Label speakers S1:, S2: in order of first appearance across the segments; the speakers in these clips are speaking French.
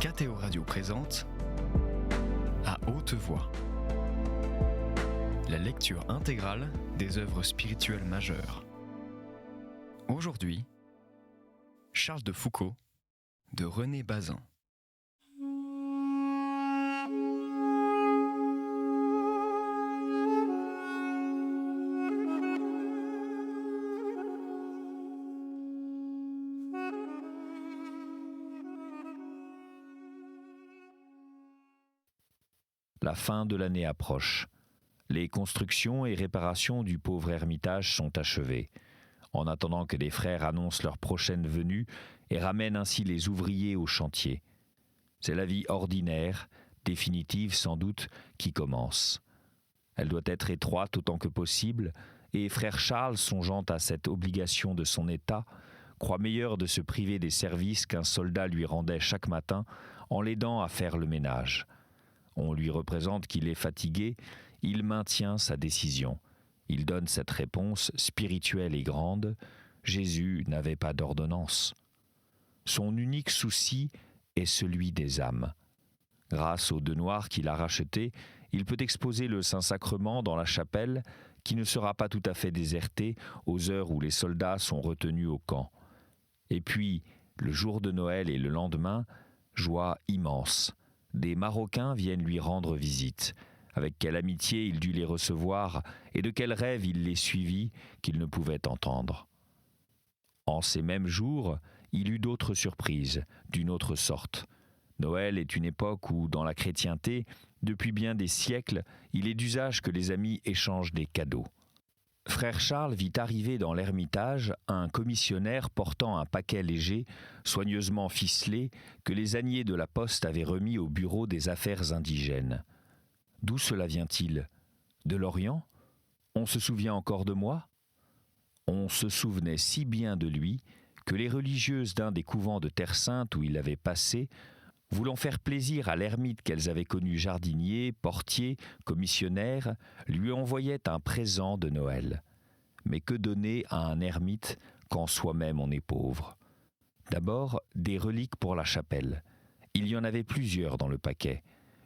S1: KTO Radio présente À haute voix, la lecture intégrale des œuvres spirituelles majeures. Aujourd'hui, Charles de Foucault de René Bazin.
S2: La fin de l'année approche. Les constructions et réparations du pauvre ermitage sont achevées, en attendant que les frères annoncent leur prochaine venue et ramènent ainsi les ouvriers au chantier. C'est la vie ordinaire, définitive sans doute, qui commence. Elle doit être étroite autant que possible, et frère Charles, songeant à cette obligation de son état, croit meilleur de se priver des services qu'un soldat lui rendait chaque matin en l'aidant à faire le ménage. On lui représente qu'il est fatigué, il maintient sa décision. Il donne cette réponse spirituelle et grande: Jésus n'avait pas d'ordonnance. Son unique souci est celui des âmes. Grâce aux 2 noirs qu'il a rachetés, il peut exposer le Saint-Sacrement dans la chapelle, qui ne sera pas tout à fait désertée aux heures où les soldats sont retenus au camp. Et puis, le jour de Noël et le lendemain, joie immense. Des Marocains viennent lui rendre visite. Avec quelle amitié il dut les recevoir et de quel rêve il les suivit qu'il ne pouvait entendre. En ces mêmes jours, il eut d'autres surprises, d'une autre sorte. Noël est une époque où, dans la chrétienté, depuis bien des siècles, il est d'usage que les amis échangent des cadeaux. Frère Charles vit arriver dans l'ermitage un commissionnaire portant un paquet léger, soigneusement ficelé, que les âniers de la poste avaient remis au bureau des affaires indigènes. D'où cela vient-il ? De l'Orient ? On se souvient encore de moi ? On se souvenait si bien de lui que les religieuses d'un des couvents de Terre Sainte où il avait passé, voulant faire plaisir à l'ermite qu'elles avaient connu jardinier, portier, commissionnaire, lui envoyaient un présent de Noël. Mais que donner à un ermite quand soi-même on est pauvre ? D'abord, des reliques pour la chapelle. Il y en avait plusieurs dans le paquet.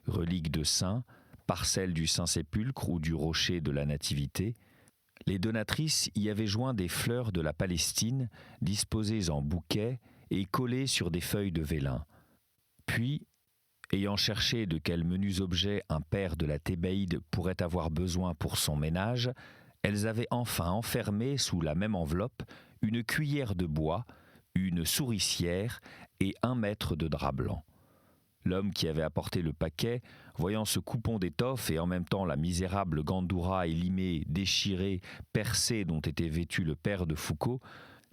S2: Reliques de saints, parcelles du Saint-Sépulcre ou du rocher de la Nativité. Les donatrices y avaient joint des fleurs de la Palestine, disposées en bouquets et collées sur des feuilles de vélin. Puis, ayant cherché de quels menus objets un père de la Thébaïde pourrait avoir besoin pour son ménage, elles avaient enfin enfermé sous la même enveloppe une cuillère de bois, une souricière et 1 mètre de drap blanc. L'homme qui avait apporté le paquet, voyant ce coupon d'étoffe et en même temps la misérable gandoura élimée, déchirée, percée dont était vêtu le père de Foucault,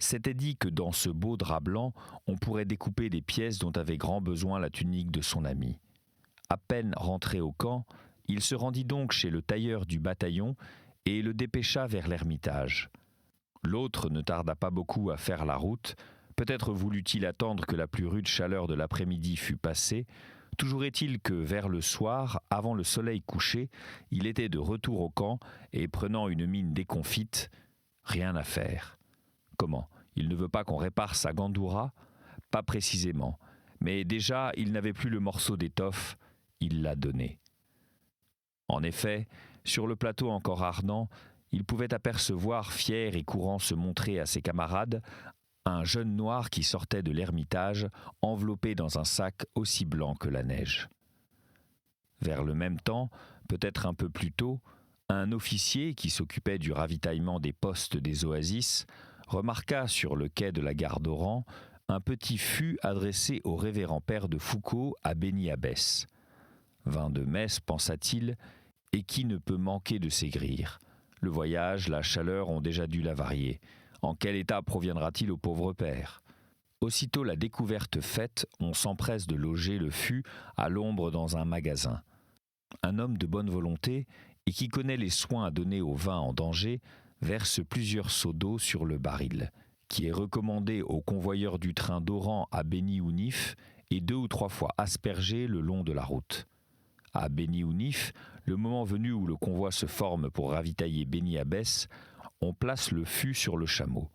S2: s'était dit que dans ce beau drap blanc, on pourrait découper des pièces dont avait grand besoin la tunique de son ami. À peine rentré au camp, il se rendit donc chez le tailleur du bataillon et le dépêcha vers l'ermitage. L'autre ne tarda pas beaucoup à faire la route, peut-être voulut-il attendre que la plus rude chaleur de l'après-midi fût passée. Toujours est-il que vers le soir, avant le soleil couché, il était de retour au camp et prenant une mine déconfite, « Rien à faire. » Comment ? Il ne veut pas qu'on répare sa gandoura ? Pas précisément, mais déjà il n'avait plus le morceau d'étoffe, il l'a donné. En effet, sur le plateau encore ardent, il pouvait apercevoir, fier et courant se montrer à ses camarades, un jeune noir qui sortait de l'ermitage, enveloppé dans un sac aussi blanc que la neige. Vers le même temps, peut-être un peu plus tôt, un officier qui s'occupait du ravitaillement des postes des oasis remarqua sur le quai de la gare d'Oran un petit fût adressé au révérend père de Foucault à Béni-Abbès. Vin de messe, pensa-t-il, et qui ne peut manquer de s'aigrir ? Le voyage, la chaleur ont déjà dû l'avarier. En quel état proviendra-t-il au pauvre père ? Aussitôt la découverte faite, on s'empresse de loger le fût à l'ombre dans un magasin. Un homme de bonne volonté, et qui connaît les soins à donner au vin en danger, verse plusieurs seaux d'eau sur le baril, qui est recommandé aux convoyeurs du train d'Oran à Béni-Ounif et 2 ou 3 fois aspergé le long de la route. À Béni-Ounif, le moment venu où le convoi se forme pour ravitailler Béni-Abbès, on place le fût sur le chameau.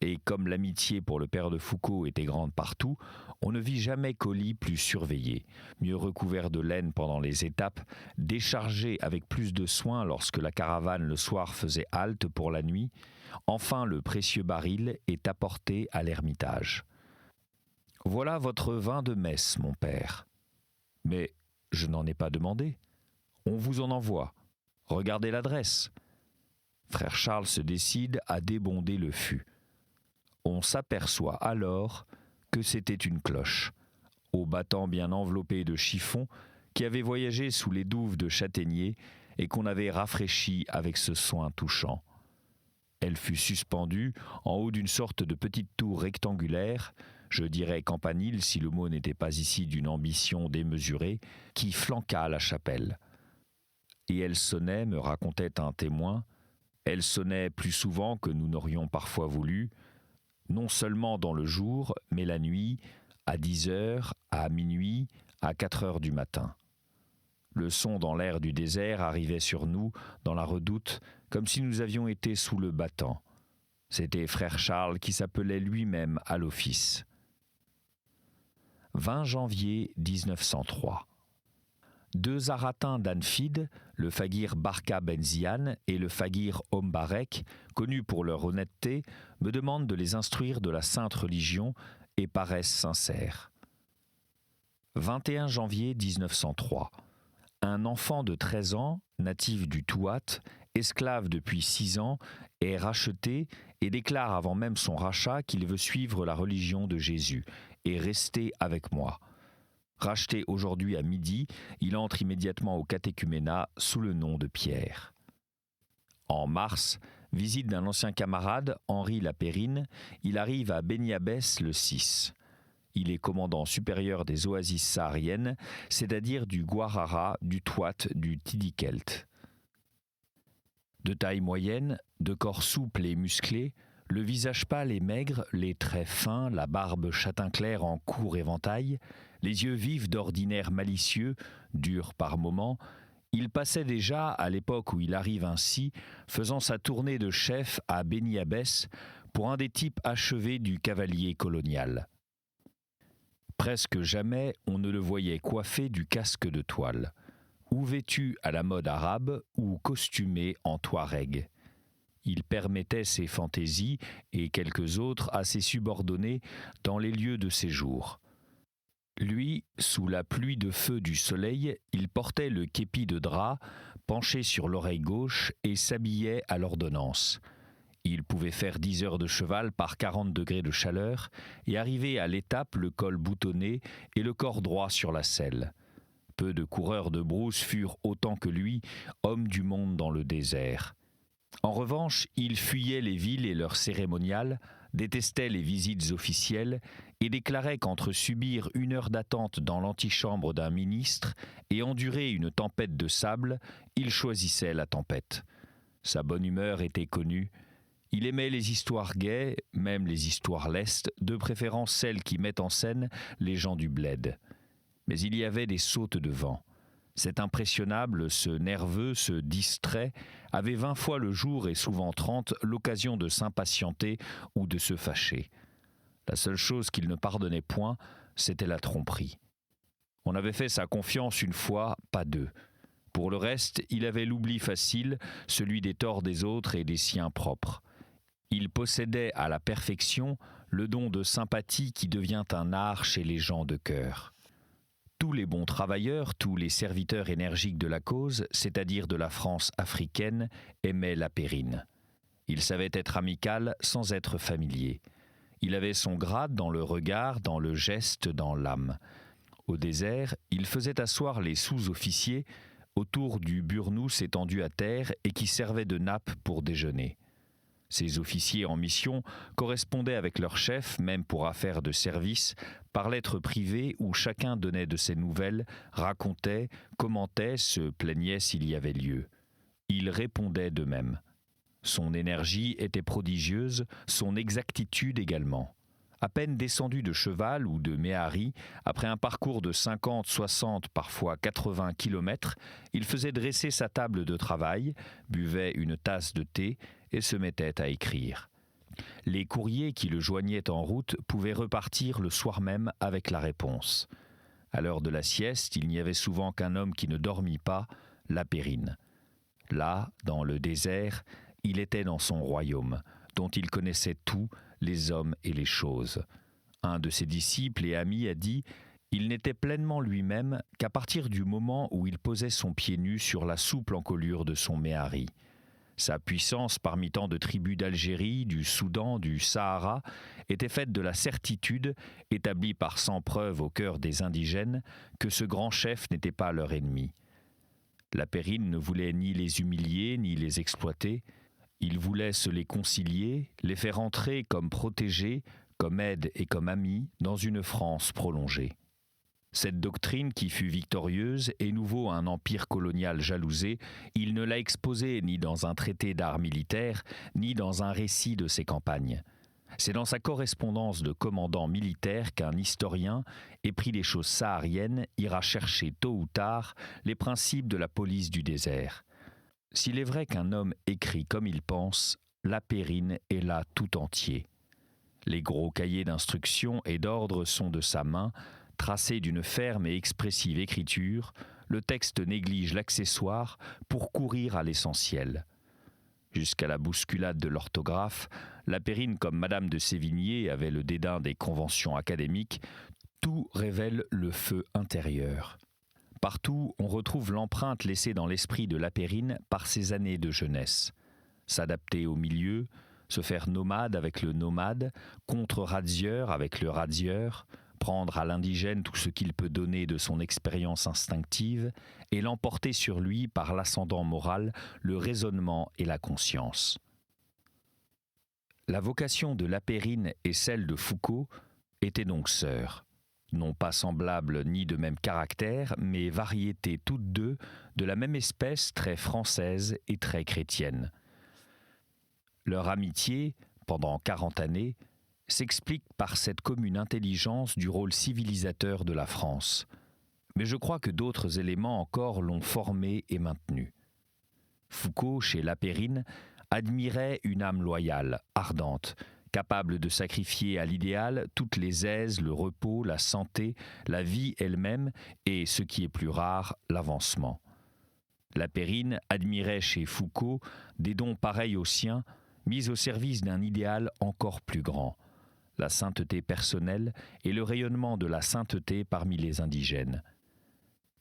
S2: et comme l'amitié pour le père de Foucault était grande partout, on ne vit jamais colis plus surveillé, mieux recouvert de laine pendant les étapes, déchargé avec plus de soin lorsque la caravane le soir faisait halte pour la nuit. Enfin, le précieux baril est apporté à l'ermitage. « Voilà votre vin de messe, mon père. » « Mais je n'en ai pas demandé. On vous en envoie. Regardez l'adresse. » Frère Charles se décide à débonder le fût. On s'aperçoit alors que c'était une cloche, au battant bien enveloppé de chiffon, qui avait voyagé sous les douves de châtaignier et qu'on avait rafraîchi avec ce soin touchant. Elle fut suspendue en haut d'une sorte de petite tour rectangulaire, je dirais campanile si le mot n'était pas ici d'une ambition démesurée, qui flanqua la chapelle. Et elle sonnait, me racontait un témoin, elle sonnait plus souvent que nous n'aurions parfois voulu, non seulement dans le jour, mais la nuit, à 10 heures, à minuit, à 4 heures du matin. Le son dans l'air du désert arrivait sur nous, dans la redoute, comme si nous avions été sous le battant. C'était frère Charles qui s'appelait lui-même à l'office. 20 janvier 1903. 2 Aratins d'Anfid, le faguir Barka Benziane et le faguir Ombarek, connus pour leur honnêteté, me demandent de les instruire de la sainte religion et paraissent sincères. 21 janvier 1903. Un enfant de 13 ans, natif du Touat, esclave depuis 6 ans, est racheté et déclare avant même son rachat qu'il veut suivre la religion de Jésus et rester avec moi. Racheté aujourd'hui à midi, il entre immédiatement au catéchuménat sous le nom de Pierre. En mars, visite d'un ancien camarade, Henri Lapérine, il arrive à Beniabès le 6. Il est commandant supérieur des oasis sahariennes, c'est-à-dire du Guarara, du Touat, du Tidikelt. De taille moyenne, de corps souple et musclé, le visage pâle et maigre, les traits fins, la barbe châtain clair en court éventail, les yeux vifs d'ordinaire malicieux, durs par moments, il passait déjà, à l'époque où il arrive ainsi, faisant sa tournée de chef à Beniabès, pour un des types achevés du cavalier colonial. Presque jamais on ne le voyait coiffé du casque de toile, ou vêtu à la mode arabe, ou costumé en touareg. Il permettait ses fantaisies et quelques autres à ses subordonnés dans les lieux de séjour. Lui, sous la pluie de feu du soleil, il portait le képi de drap, penché sur l'oreille gauche et s'habillait à l'ordonnance. Il pouvait faire 10 heures de cheval par 40 degrés de chaleur et arriver à l'étape le col boutonné et le corps droit sur la selle. Peu de coureurs de brousse furent autant que lui, hommes du monde dans le désert. En revanche, il fuyait les villes et leurs cérémoniales, détestait les visites officielles et déclarait qu'entre subir 1 heure d'attente dans l'antichambre d'un ministre et endurer une tempête de sable, il choisissait la tempête. Sa bonne humeur était connue. Il aimait les histoires gaies, même les histoires lestes, de préférence celles qui mettent en scène les gens du bled. Mais il y avait des sautes de vent. Cet impressionnable, ce nerveux, ce distrait, avait 20 fois le jour et souvent 30 l'occasion de s'impatienter ou de se fâcher. La seule chose qu'il ne pardonnait point, c'était la tromperie. On avait fait sa confiance une fois, pas deux. Pour le reste, il avait l'oubli facile, celui des torts des autres et des siens propres. Il possédait à la perfection le don de sympathie qui devient un art chez les gens de cœur. Tous les bons travailleurs, tous les serviteurs énergiques de la cause, c'est-à-dire de la France africaine, aimaient Lapérine. Il savait être amical sans être familier. Il avait son grade dans le regard, dans le geste, dans l'âme. Au désert, il faisait asseoir les sous-officiers autour du burnous étendu à terre et qui servait de nappe pour déjeuner. Ces officiers en mission correspondaient avec leur chef, même pour affaires de service, par lettres privées où chacun donnait de ses nouvelles, racontait, commentait, se plaignait s'il y avait lieu. Il répondait d'eux-mêmes. Son énergie était prodigieuse, son exactitude également. À peine descendu de cheval ou de méhari, après un parcours de 50, 60, parfois 80 kilomètres, il faisait dresser sa table de travail, buvait une tasse de thé et se mettait à écrire. Les courriers qui le joignaient en route pouvaient repartir le soir même avec la réponse. À l'heure de la sieste, il n'y avait souvent qu'un homme qui ne dormit pas, Lapérine. Là, dans le désert, il était dans son royaume, dont il connaissait tout, les hommes et les choses. Un de ses disciples et amis a dit « Il n'était pleinement lui-même qu'à partir du moment où il posait son pied nu sur la souple encolure de son méhari. Sa puissance parmi tant de tribus d'Algérie, du Soudan, du Sahara, était faite de la certitude, établie par 100 preuves au cœur des indigènes, que ce grand chef n'était pas leur ennemi. Lapérine ne voulait ni les humilier, ni les exploiter. Il voulait se les concilier, les faire entrer comme protégés, comme aide et comme amis, dans une France prolongée. Cette doctrine, qui fut victorieuse et nouveau un empire colonial jalousé, il ne l'a exposée ni dans un traité d'art militaire, ni dans un récit de ses campagnes. C'est dans sa correspondance de commandant militaire qu'un historien, épris des choses sahariennes, ira chercher tôt ou tard les principes de la police du désert. S'il est vrai qu'un homme écrit comme il pense, Lapérine est là tout entier. Les gros cahiers d'instructions et d'ordre sont de sa main. Tracé d'une ferme et expressive écriture, le texte néglige l'accessoire pour courir à l'essentiel. Jusqu'à la bousculade de l'orthographe, Lapérine, comme Madame de Sévigné, avait le dédain des conventions académiques, tout révèle le feu intérieur. Partout, on retrouve l'empreinte laissée dans l'esprit de Lapérine par ses années de jeunesse. S'adapter au milieu, se faire nomade avec le nomade, contre-radieur avec le radieur, prendre à l'indigène tout ce qu'il peut donner de son expérience instinctive et l'emporter sur lui par l'ascendant moral, le raisonnement et la conscience. La vocation de Lapérine et celle de Foucault étaient donc sœurs, non pas semblables ni de même caractère, mais variétés toutes deux de la même espèce très française et très chrétienne. Leur amitié, pendant 40 années, s'explique par cette commune intelligence du rôle civilisateur de la France. Mais je crois que d'autres éléments encore l'ont formé et maintenu. Foucault, chez Lapérine, admirait une âme loyale, ardente, capable de sacrifier à l'idéal toutes les aises, le repos, la santé, la vie elle-même et, ce qui est plus rare, l'avancement. Lapérine admirait chez Foucault des dons pareils aux siens, mis au service d'un idéal encore plus grand, la sainteté personnelle et le rayonnement de la sainteté parmi les indigènes.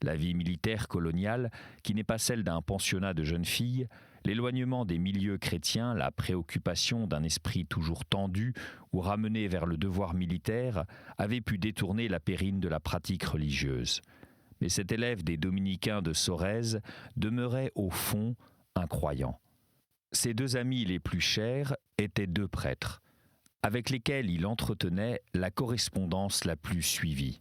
S2: La vie militaire coloniale, qui n'est pas celle d'un pensionnat de jeunes filles, l'éloignement des milieux chrétiens, la préoccupation d'un esprit toujours tendu ou ramené vers le devoir militaire, avaient pu détourner Lapérine de la pratique religieuse. Mais cet élève des dominicains de Sorèze demeurait au fond un croyant. Ses deux amis les plus chers étaient deux prêtres, avec lesquels il entretenait la correspondance la plus suivie.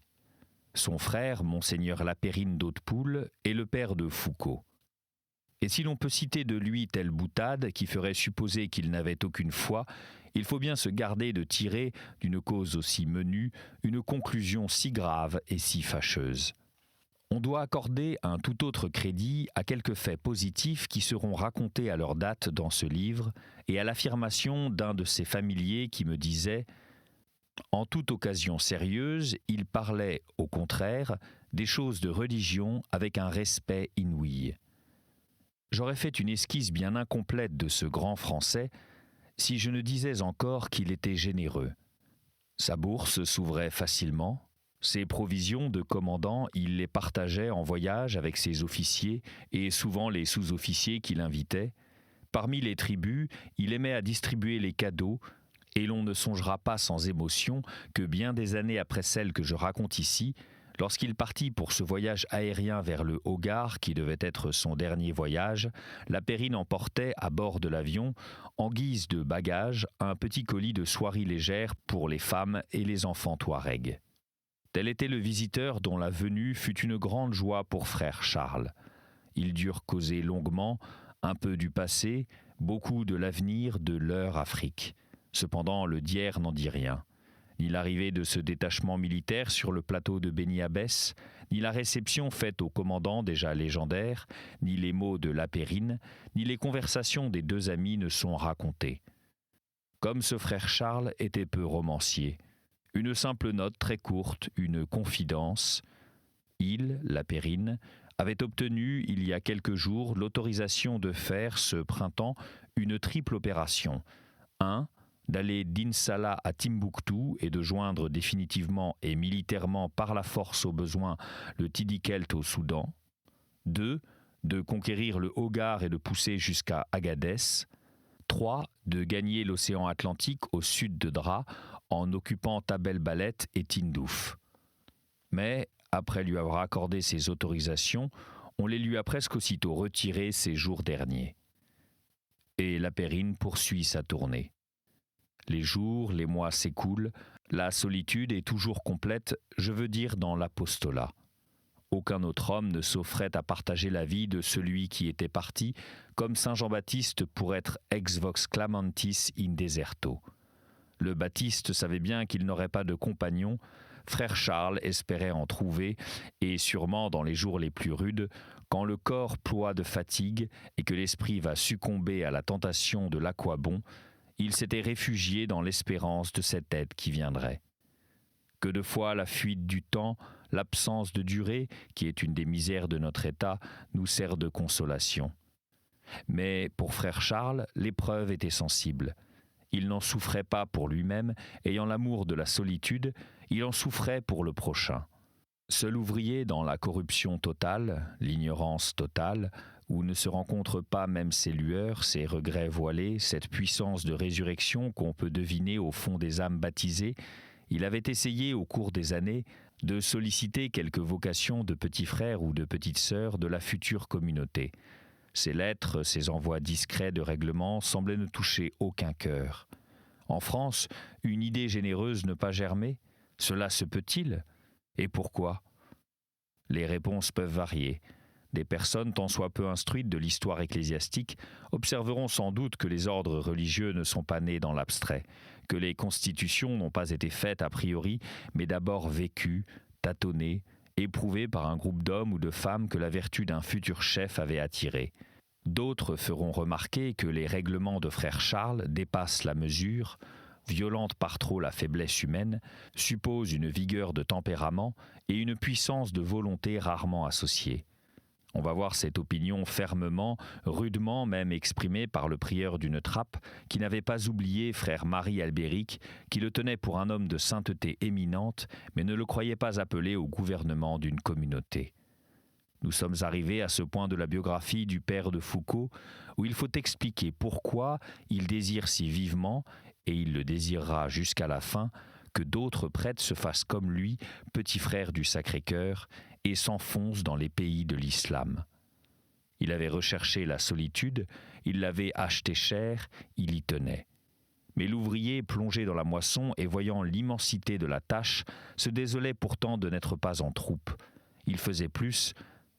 S2: Son frère, Monseigneur Lapérine d'Hautpoul, est le père de Foucault. Et si l'on peut citer de lui telle boutade qui ferait supposer qu'il n'avait aucune foi, il faut bien se garder de tirer, d'une cause aussi menue, une conclusion si grave et si fâcheuse. On doit accorder un tout autre crédit à quelques faits positifs qui seront racontés à leur date dans ce livre et à l'affirmation d'un de ses familiers qui me disait « En toute occasion sérieuse, il parlait, au contraire, des choses de religion avec un respect inouï. » J'aurais fait une esquisse bien incomplète de ce grand Français si je ne disais encore qu'il était généreux. Sa bourse s'ouvrait facilement. Ses provisions de commandant, il les partageait en voyage avec ses officiers et souvent les sous-officiers qu'il invitait. Parmi les tribus, il aimait à distribuer les cadeaux, et l'on ne songera pas sans émotion que bien des années après celles que je raconte ici, lorsqu'il partit pour ce voyage aérien vers le Hogar, qui devait être son dernier voyage, Lapérine emportait à bord de l'avion, en guise de bagage, un petit colis de soieries légères pour les femmes et les enfants touaregs. Tel était le visiteur dont la venue fut une grande joie pour frère Charles. Ils durent causer longuement, un peu du passé, beaucoup de l'avenir de leur Afrique. Cependant, le Dier n'en dit rien. Ni l'arrivée de ce détachement militaire sur le plateau de Beni Abbès, ni la réception faite au commandant déjà légendaire, ni les mots de Lapérine, ni les conversations des deux amis ne sont racontés. Comme ce frère Charles était peu romancier, une simple note très courte, une confidence. Il, la Périne, avait obtenu il y a quelques jours l'autorisation de faire ce printemps une triple opération. 1. D'aller d'Insala à Timbuktu et de joindre définitivement et militairement par la force au besoin le Tidikelt au Soudan. 2. De conquérir le Hogar et de pousser jusqu'à Agadez. 3. De gagner l'océan Atlantique au sud de Dra en occupant Tabel Balet et Tindouf. Mais, après lui avoir accordé ces autorisations, on les lui a presque aussitôt retirées ces jours derniers. Et la Périne poursuit sa tournée. Les jours, les mois s'écoulent, la solitude est toujours complète, je veux dire dans l'apostolat. Aucun autre homme ne s'offrait à partager la vie de celui qui était parti, comme saint Jean-Baptiste pour être ex vox clamantis in deserto. Le Baptiste savait bien qu'il n'aurait pas de compagnon, frère Charles espérait en trouver, et sûrement dans les jours les plus rudes, quand le corps ploie de fatigue et que l'esprit va succomber à la tentation de l'aquabon, il s'était réfugié dans l'espérance de cette aide qui viendrait. Que de fois la fuite du temps, l'absence de durée, qui est une des misères de notre état, nous sert de consolation. Mais pour frère Charles, l'épreuve était sensible. Il n'en souffrait pas pour lui-même, ayant l'amour de la solitude, il en souffrait pour le prochain. Seul ouvrier dans la corruption totale, l'ignorance totale, où ne se rencontrent pas même ces lueurs, ces regrets voilés, cette puissance de résurrection qu'on peut deviner au fond des âmes baptisées, il avait essayé au cours des années de solliciter quelques vocations de petits frères ou de petites sœurs de la future communauté. Ses lettres, ses envois discrets de règlement semblaient ne toucher aucun cœur. En France, une idée généreuse ne pas germer? Cela se peut-il? Et pourquoi? Les réponses peuvent varier. Des personnes tant soit peu instruites de l'histoire ecclésiastique observeront sans doute que les ordres religieux ne sont pas nés dans l'abstrait, que les constitutions n'ont pas été faites a priori, mais d'abord vécues, tâtonnées, éprouvées par un groupe d'hommes ou de femmes que la vertu d'un futur chef avait attirés. D'autres feront remarquer que les règlements de frère Charles dépassent la mesure, violentent par trop la faiblesse humaine, supposent une vigueur de tempérament et une puissance de volonté rarement associées. On va voir cette opinion fermement, rudement même exprimée par le prieur d'une trappe, qui n'avait pas oublié frère Marie Albéric, qui le tenait pour un homme de sainteté éminente, mais ne le croyait pas appelé au gouvernement d'une communauté. Nous sommes arrivés à ce point de la biographie du père de Foucault, où il faut expliquer pourquoi il désire si vivement, et il le désirera jusqu'à la fin, que d'autres prêtres se fassent comme lui, petit frère du Sacré-Cœur, et s'enfonce dans les pays de l'islam. Il avait recherché la solitude, il l'avait achetée cher, il y tenait. Mais l'ouvrier, plongé dans la moisson et voyant l'immensité de la tâche, se désolait pourtant de n'être pas en troupe. Il faisait plus,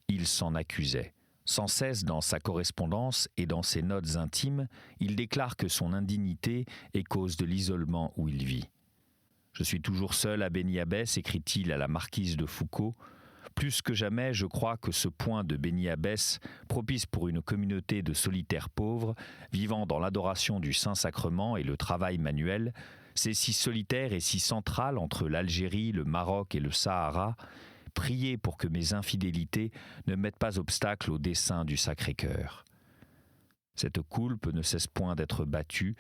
S2: il s'en accusait. Sans cesse dans sa correspondance et dans ses notes intimes, il déclare que son indignité est cause de l'isolement où il vit. « Je suis toujours seul à Béni-Abbès », écrit-il à la marquise de Foucault. Plus que jamais, je crois que ce point de Béni-Abbès, propice pour une communauté de solitaires pauvres, vivant dans l'adoration du Saint-Sacrement et le travail manuel, c'est si solitaire et si central entre l'Algérie, le Maroc et le Sahara. Priez pour que mes infidélités ne mettent pas obstacle au dessein du Sacré-Cœur. Cette coulpe ne cesse point d'être battue.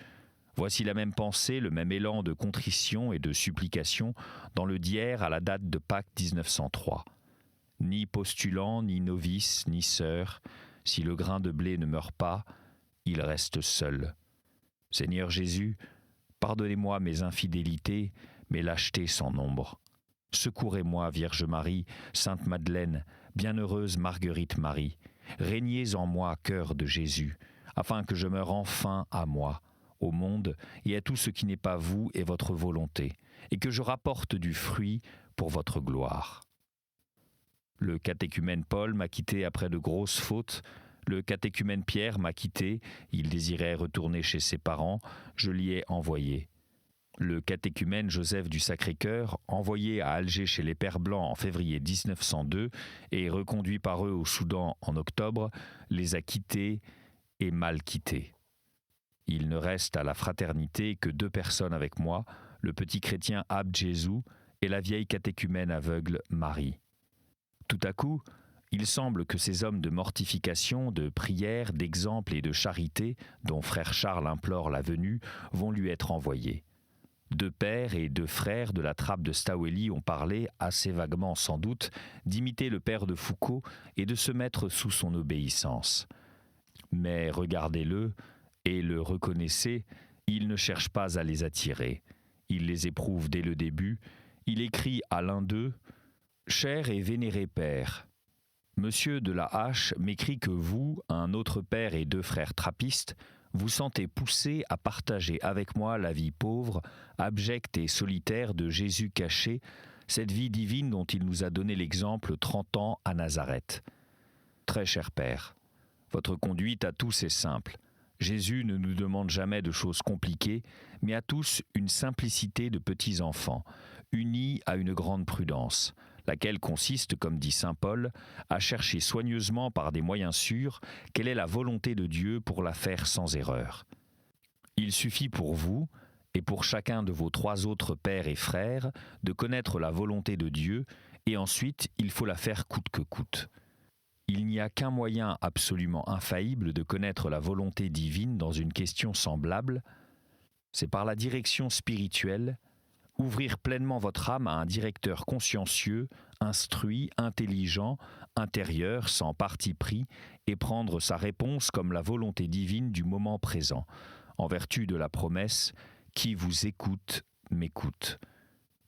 S2: Voici la même pensée, le même élan de contrition et de supplication dans le Dier à la date de Pâques 1903. Ni postulant, ni novice, ni sœur, si le grain de blé ne meurt pas, il reste seul. Seigneur Jésus, pardonnez-moi mes infidélités, mes lâchetés sans nombre. Secourez-moi, Vierge Marie, Sainte Madeleine, bienheureuse Marguerite Marie. Régnez en moi, cœur de Jésus, afin que je meure enfin à moi, au monde et à tout ce qui n'est pas vous et votre volonté, et que je rapporte du fruit pour votre gloire. Le catéchumène Paul m'a quitté après de grosses fautes. Le catéchumène Pierre m'a quitté. Il désirait retourner chez ses parents. Je l'y ai envoyé. Le catéchumène Joseph du Sacré-Cœur, envoyé à Alger chez les Pères Blancs en février 1902 et reconduit par eux au Soudan en octobre, les a quittés et mal quittés. Il ne reste à la fraternité que 2 personnes avec moi, le petit chrétien Abd Jésus et la vieille catéchumène aveugle Marie. Tout à coup, il semble que ces hommes de mortification, de prière, d'exemple et de charité, dont frère Charles implore la venue, vont lui être envoyés. 2 pères et 2 frères de la trappe de Stawelli ont parlé, assez vaguement sans doute, d'imiter le père de Foucault et de se mettre sous son obéissance. Mais regardez-le et le reconnaissez, il ne cherche pas à les attirer. Il les éprouve dès le début. Il écrit à l'un d'eux « Cher et vénéré père, Monsieur de la Hache m'écrit que vous, un autre père et 2 frères trappistes, vous sentez poussé à partager avec moi la vie pauvre, abjecte et solitaire de Jésus caché, cette vie divine dont il nous a donné l'exemple 30 ans à Nazareth. Très cher Père, votre conduite à tous est simple. Jésus ne nous demande jamais de choses compliquées, mais à tous une simplicité de petits enfants, unis à une grande prudence, laquelle consiste, comme dit saint Paul, à chercher soigneusement par des moyens sûrs quelle est la volonté de Dieu pour la faire sans erreur. Il suffit pour vous, et pour chacun de vos 3 autres pères et frères, de connaître la volonté de Dieu, et ensuite il faut la faire coûte que coûte. Il n'y a qu'un moyen absolument infaillible de connaître la volonté divine dans une question semblable, c'est par la direction spirituelle, ouvrir pleinement votre âme à un directeur consciencieux, instruit, intelligent, intérieur, sans parti pris, et prendre sa réponse comme la volonté divine du moment présent, en vertu de la promesse « Qui vous écoute, m'écoute ».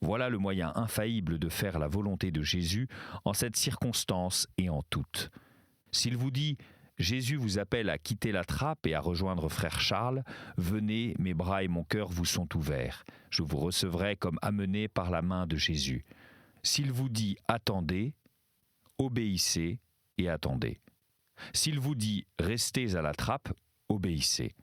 S2: Voilà le moyen infaillible de faire la volonté de Jésus en cette circonstance et en toute. S'il vous dit « Jésus vous appelle à quitter la trappe et à rejoindre frère Charles, venez, mes bras et mon cœur vous sont ouverts. Je vous recevrai comme amené par la main de Jésus. » S'il vous dit « Attendez », obéissez et attendez. S'il vous dit « Restez à la trappe », obéissez.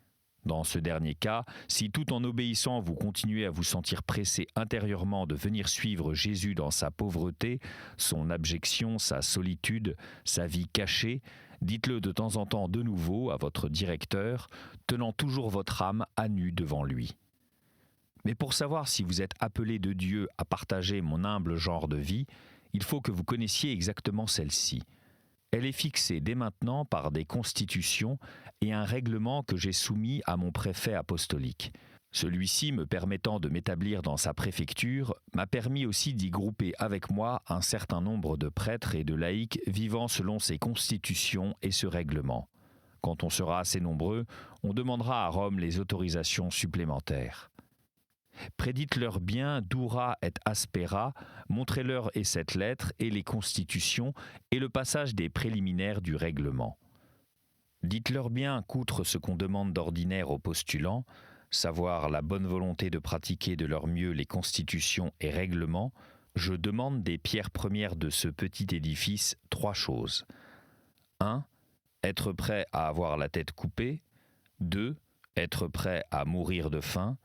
S2: Dans ce dernier cas, si tout en obéissant vous continuez à vous sentir pressé intérieurement de venir suivre Jésus dans sa pauvreté, son abjection, sa solitude, sa vie cachée, dites-le de temps en temps de nouveau à votre directeur, tenant toujours votre âme à nu devant lui. Mais pour savoir si vous êtes appelé de Dieu à partager mon humble genre de vie, il faut que vous connaissiez exactement celle-ci. Elle est fixée dès maintenant par des constitutions et un règlement que j'ai soumis à mon préfet apostolique. Celui-ci, me permettant de m'établir dans sa préfecture, m'a permis aussi d'y grouper avec moi un certain nombre de prêtres et de laïcs vivant selon ces constitutions et ce règlement. Quand on sera assez nombreux, on demandera à Rome les autorisations supplémentaires. Prédites-leur bien dura et aspera, montrez-leur et cette lettre et les constitutions et le passage des préliminaires du règlement. Dites-leur bien qu'outre ce qu'on demande d'ordinaire aux postulants, savoir la bonne volonté de pratiquer de leur mieux les constitutions et règlements, je demande des pierres premières de ce petit édifice 3 choses. 1. Être prêt à avoir la tête coupée. 2. Être prêt à mourir de faim.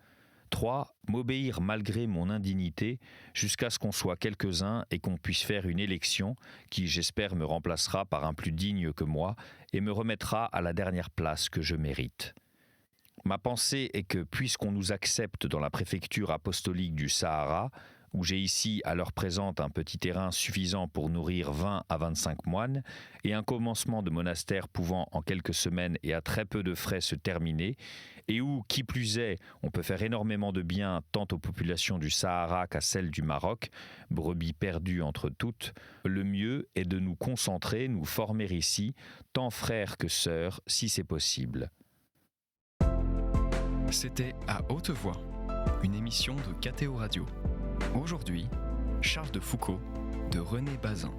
S2: 3. M'obéir malgré mon indignité jusqu'à ce qu'on soit quelques-uns et qu'on puisse faire une élection qui, j'espère, me remplacera par un plus digne que moi et me remettra à la dernière place que je mérite. Ma pensée est que, puisqu'on nous accepte dans la préfecture apostolique du Sahara, où j'ai ici à l'heure présente un petit terrain suffisant pour nourrir 20 à 25 moines, et un commencement de monastère pouvant en quelques semaines et à très peu de frais se terminer, et où, qui plus est, on peut faire énormément de bien tant aux populations du Sahara qu'à celles du Maroc, brebis perdues entre toutes, le mieux est de nous concentrer, nous former ici, tant frères que sœurs, si c'est possible.
S1: C'était À Haute Voix, une émission de KTO Radio. Aujourd'hui, Charles de Foucault de René Bazin.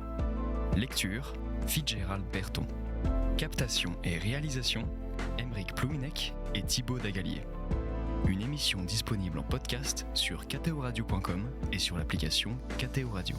S1: Lecture, Fitzgerald Berton. Captation et réalisation, Aymeric Plouinec et Thibaut Dagalier. Une émission disponible en podcast sur ktoradio.com et sur l'application KTO Radio.